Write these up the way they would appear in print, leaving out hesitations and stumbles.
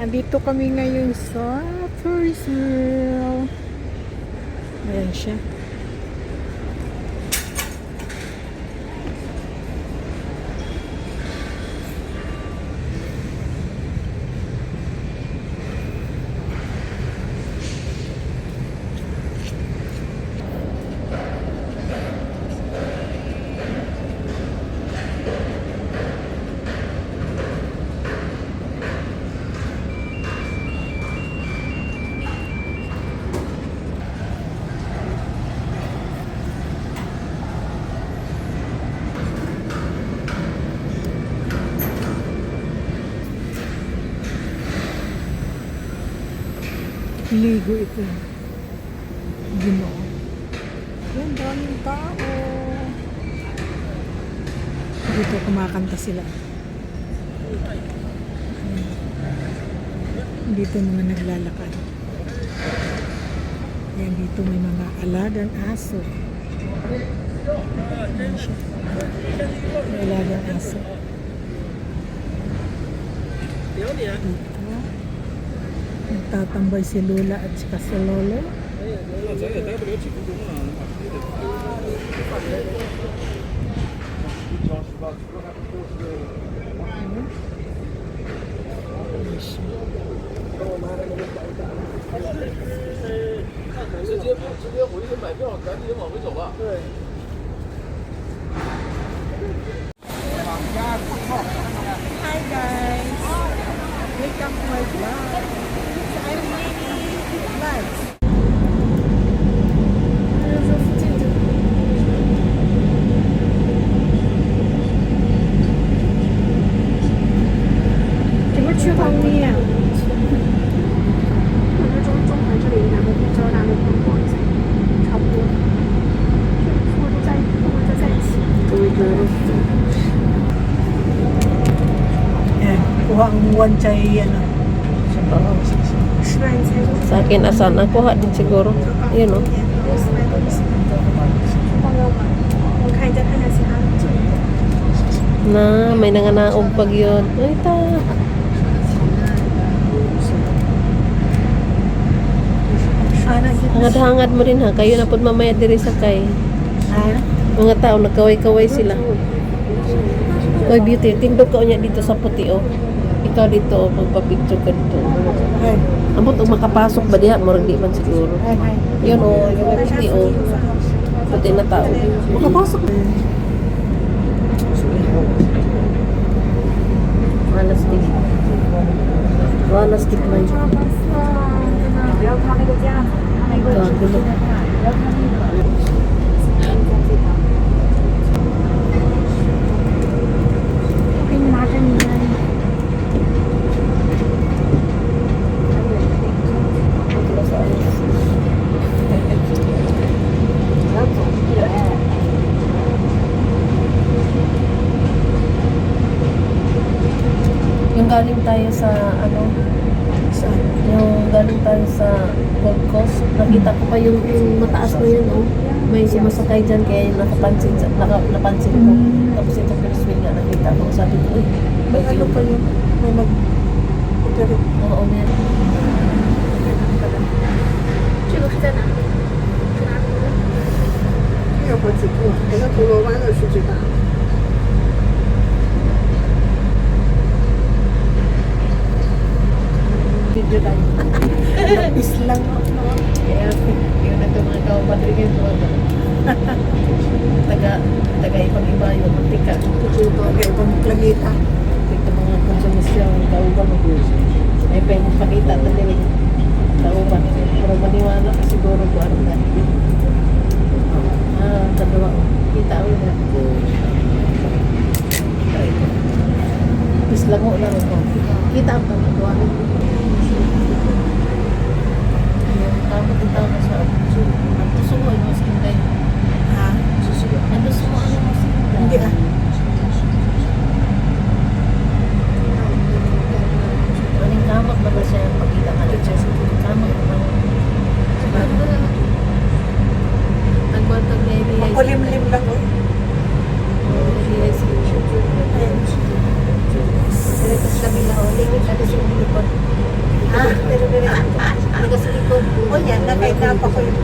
Andito kami ngayon sa Ferris wheel. Ayan siya. Ligo ito. Ginoo. Yan, daming tao. Dito kumakanta sila. Dito mga naglalakad. Yan, dito may mga alagang aso. Yan siya. May alagang aso. Dito. Nagtatambay si Lola at saka si Lolo. Hi guys! Welcome to my vlog. I'm live.怎么去方便？中环这里然后比较大的逛一下，差不多。或者在一起。Kuha ang one chai ano. Sa akin asan ako ha din siguro. Yun o. Na may nanganaog pag yun. Ay ta. Hangad-hangad mo rin ha. Kayo na po mamaya diri sa kay. Mga tao nagkaway-kaway sila. Oy beauty, tindog ka unya dito sa puti o. Ikaw dito, magpa-picture ka dito. Amot o makapasok ba diha? Murag di man siguro. Yun o, yung puti o. Puti na tao. Makapasok. Malastik. Malastik man. Kagulo. Yung galing tayo sa ano, yung galing tayo sa Gold Coast, nakita ko pa yung mataas na yun, oh. May sumasakay dyan kaya napansin ko. Tapos ito Ferris wheel nga nakita ko. Sabi ko, uy, May ano pa yun? May mag-operate. oo, meron. 这个是在哪？是哪里？有好几个，那个铜锣湾的是最大的。Video tayo. Lapis lang. Kaya yun na ito mga kawapadrin ko. Taga ibang iba yung mantika. Ito ang ibang planeta. Ito mga konsumisyon, kauban mo. Ay pa yung pakita na din. Kauban. Pero maniwala ka siguro ko ano na. Dalawa. Kita ko na. Islango na rin ko. Kita ang pamagawa. Tapos ang tao na sa ang tusuko ay mas kinday. Ha? Susuko. Ang tusuko ano mas kinday. Hindi ah. Maling kamot ba siya pagkita ka rin siya? Kamot ba? Nagbatag na ibigay. Makulimlim lang oh. Ibigay siya. Ayun. Pero kasi kami na ulit. Kasi siya O yan, napa ko yung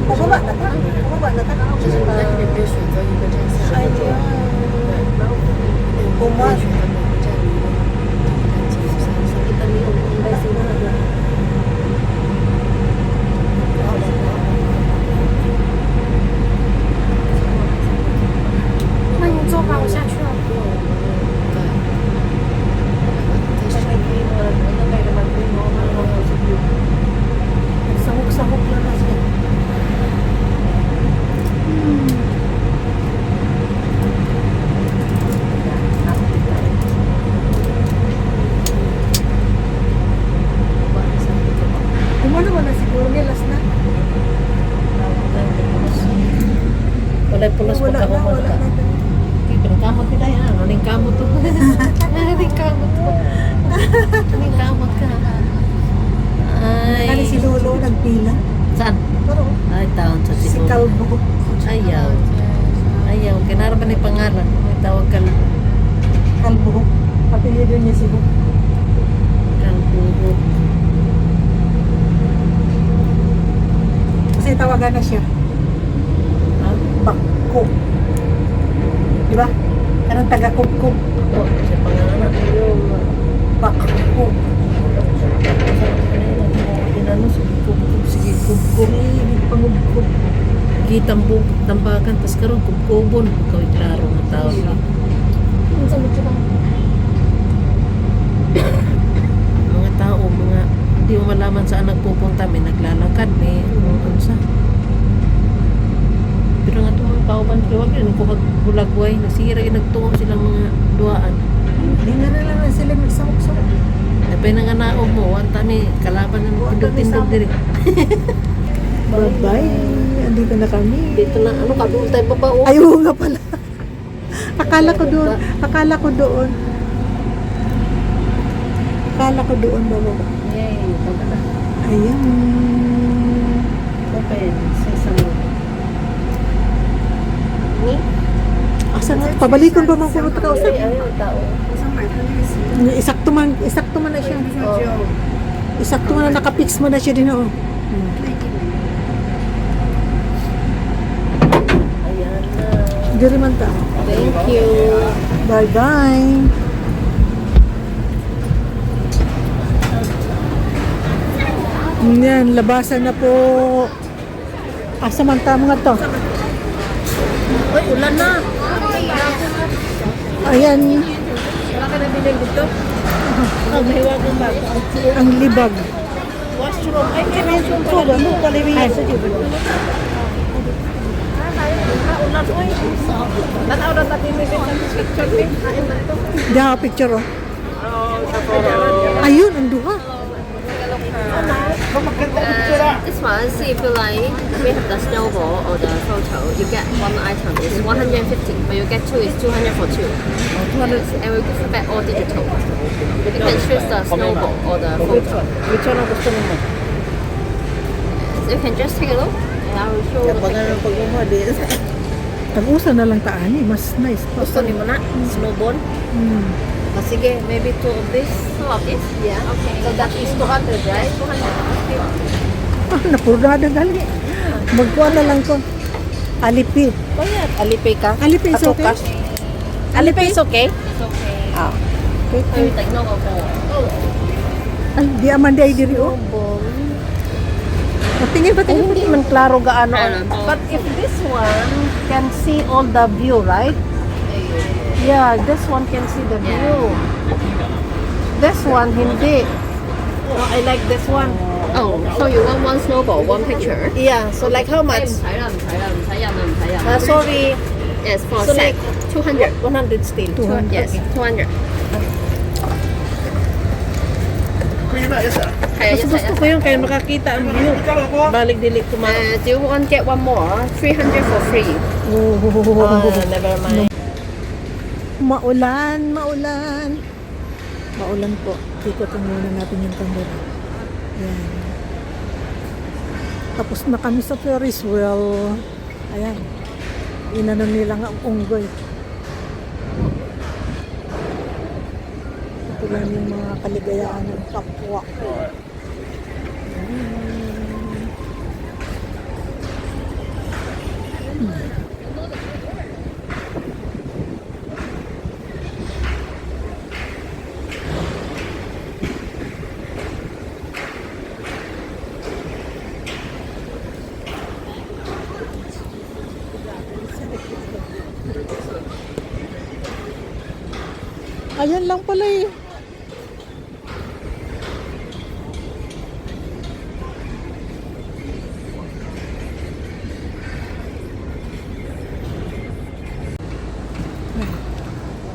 Pababa na ka. Pababa na ka. 就是本来你可以选择一个站下来坐，对，我们选择每个站离的站93 那你坐吧，我下去了。 Sahog-sahog lang na siya. Umano mo na siguro niya, last na. Walay pulos Wala pa ka na, mo wala ka. na. Pero kamot kita yan. Aning kamot to. Aning kamot to. Aning kamot ka. Ay. Kali si Lolo nagpila. Saan? Pero Ay, taon sa si siguro. Calvo. Ayaw. Ayaw. Kinara ba ni pangalan? May tawag ka lang. Calvo. Apelyido niya si Hook. Kalbuho. Kasi tawagan na siya. Ha? Bakko. Di ba? Kanang taga-kubkub. Ako. Siya pangalan. Bakko. Inano, sige, kubkub. Sige, kubkub. Sige, pangubkub. Gitambog, tambakan, tas karon kubkubon. Ikaw klaro nga tao. 你怎么知道？ Mga tao, mga hindi mo malaman saan nagpupunta, may naglalakad, may ano sa. Pero nga itong mga kauban, kiwag yun, hulagway, nasira yung nagtungo silang mga duaan. Hindi nga na lang sila magsahog-sahog. Ay pa nga naog mo, wanta ni kalaban ng tindog-tindog diri. Bye-bye. Andito na kami. Dito na, ano ka, doon tayo pa o? Ay, oo nga pala. Akala ko doon. Akala ko doon. Akala ko doon bababa. Yay, baba na. Ayan. Open, sesame. Ni? Asa nga? Pabalikon pa man ko ito kausap. Ayaw, tao. Isakto man na siya. Oh. Isakto man na nakapix mo na siya din. Oh. Ayan na. Diri man ta. Thank you. Bye-bye. Yan, labasan na po. Asa man ta mga to? Uy, ulan na. Ayan, Wala ka na bilang dito? Maghiwag ng bago. ang libag. Washroom. Ay, may washroom So, ano, palibigyan sa Diyos. ulan. Uy. Nataw na tayo may picture. Ayun na ito. Diyan ka picture, oh. Ayun, ang duha. This one, see if you like, we have the snowball or the photo. You get one item is 150, but you get two is 200 for two. Yes, and we give you back all digital. You can choose the snowball or the photo. Which one ang gusto mo? So you can just take a look, and I will show the picture. pag-umodis. Tag-usa na lang taani, mas nice pa. Gusto ni mo na? Snowball? Hmm. Ah, sige, maybe two of this. Two of this? Yeah. Okay. So that is 200, right? 200. Okay. Ah, napurada gali. Magkuha na lang ko. Alipay. Bayad. Alipay ka? Alipay is Ako okay? cash? Alipay is okay? It's okay. Ah. So you take note of all. Ay, di aman di ay diri, oh. Tingin ba, Ay, tingin ba? hindi man klaro gaano. Alam mo. But if this one can see all the view, right? Yeah, this one can see the view. This one, hindi. No, I like this one. Oh, so you want one snowball, one picture? Yeah, so like how much? Sorry. Yes, for So set. like 200. 100 still. 200. Yes, 200. Mas gusto ko yung kaya makakita ang view. Balik dili kumain. Do you want get one more? 300 for free. Oh, Never mind. maulan, maulan. Maulan po. Ikotin muna natin yung camera. Yan. Tapos na kami sa Ferris wheel. Ayan. Inanon nila nga ang unggoy. Ito lang yung mga kaligayahan ng kapwa. Ayan lang pala eh.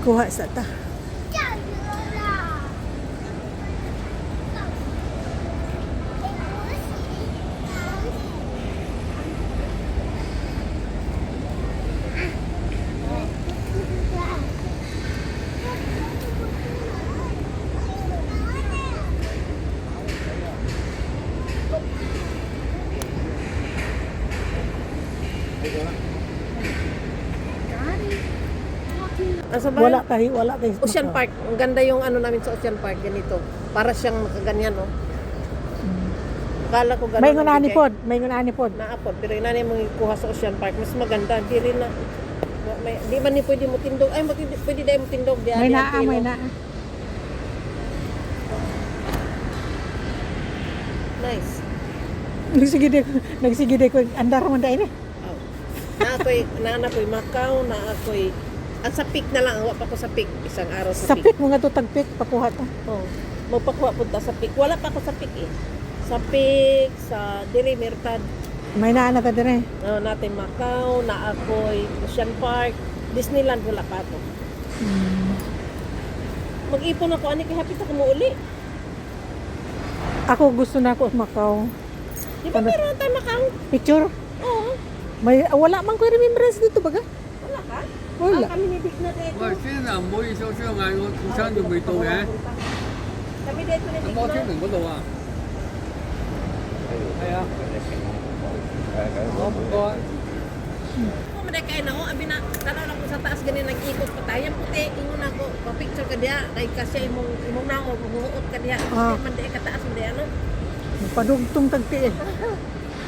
Kuha sa ta. Asa ba? Wala tayo. Ocean Park. Ang ganda yung ano namin sa Ocean Park. Ganito. Para siyang nakaganyan, no? Kala ko ganun. May ngunani pod. May ngunani pod. Naapod. Pero yun na yung kuha sa Ocean Park. Mas maganda. Di rin na. Di ba ni pwede mo tindog? Ay, pwede dahil mo tindog. Di, May di, naa, di, may no? naa. Nice. Nagsigide ko. Andar man dahil eh. Oh. Na ako'y Macau, na ako'y ang sa peak na lang, awa pa ko sa peak. Isang araw sa Sa peak. pik, mga tutag pik, pakuha ta. Oh. Magpakuha po ta sa peak. Wala pa ako sa peak eh. Sa peak, sa Dili Mirtad. May naa na ta dire. Natin Macau, na ako'y Ocean Park, Disneyland, wala pa ako. Mag-ipon ako, ani kaya hapit ako muuli. Ako gusto na ako Macau. Di ba meron tayo Macau? Picture? Oo. Wala man ko remembrance dito baga. Wala ka? Wala. Kami ni Big na dito. 喂，先生唔好意思，我想嗌我副餐仲未到嘅， Kami dito ni 咁 Big 我天 na. 明嗰度啊。係啊。好，唔該。 Kung madakay na ako, abi na, tanaw lang ko sa taas, ganyan nag-ikot pa tayo. Puti, ingon ako, pa-picture ka diya, kay kasi imong nao, maghuhuot ka diya. Ah. Hindi man diya kataas, hindi ano. Padugtong tagti eh.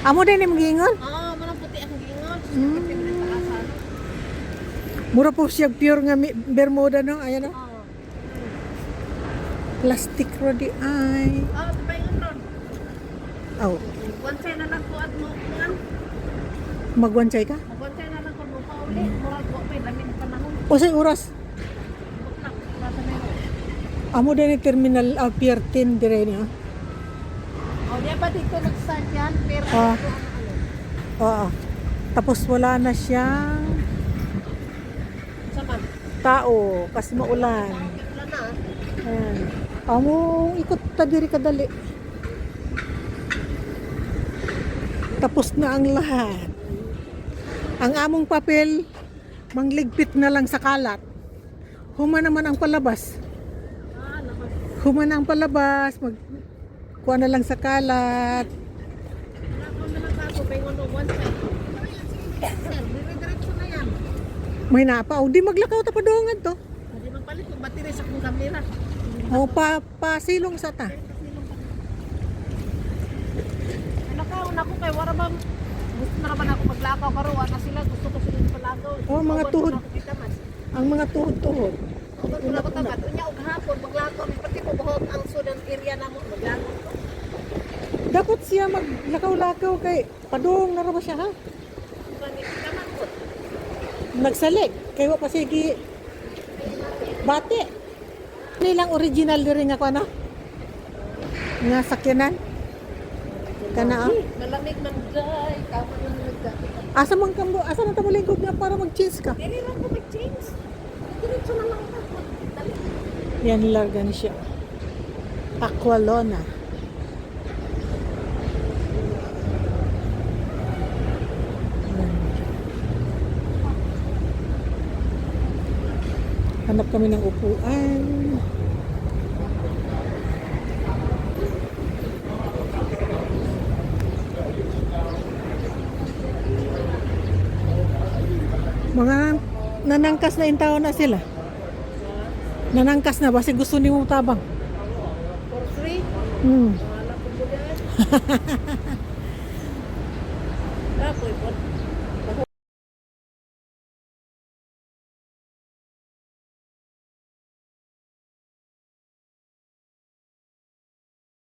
Amo din yung giingon. Oo, manang puti ang gingon. Mm. Puti man ang taasan. Mura po siya pure nga Bermuda no. Ayan no. Oo. Plastic ro di ay. Oo, sabay nga ron. Aw, Wansay na lang ko at mo, ngan. magwansay ka? Wansay na lang ko mo pa uli. Murag ko pa, lamin ng panahon. O say oras. Buklak, nasa na yun. Amo din yung terminal Pier 10 dire niya. O, diya ba dito nag-start yan? Pero Ah. ano. Oo. Tapos wala na siyang Sama. tao kasi maulan. Wala na. Ayan. Amo ikot ta diri kadali. Tapos na ang lahat. Ang among papel mangligpit na lang sa kalat. Huma naman ang palabas. Huma na ang palabas, kuha na lang sa kalat. Wala ko na lang ako, pengon o one side. Sir, dire-diretso na yan. May napa, o di maglakaw ta padungan to. Hindi man palit kung battery sa kong kamera. O pasilong sa ta. Nakaon ako kay wala ba gusto na naman ako maglakaw pero wala sila gusto ko sila palakaw. Oh, mga tuhod. Ang mga tuhod-tuhod. Kung wala ko tamat, unya og hapon maglakaw pati ko buhok ang sudan area namo maglakaw. Dapat siya maglakaw-lakaw kay padung na ra ba siya ha? Kani tamat ko. Nagsalig kay wa pa sige bate. Nilang original diri nga ano? Nga sakyanan. Kana ah. Malamig man day, kamo lang nagdati. Asa man kambo, asa man ta malingkod nga para mag-cheese ka? Dili lang ko mag-change. Diretso na lang ako. Dali. Yan larga ni siya. Aqualona. Hanap kami ng upuan. Mga nanangkas na intaw na sila. Nanangkas na basi gusto ni mo tabang. For free? Hmm. Wala ko po dyan.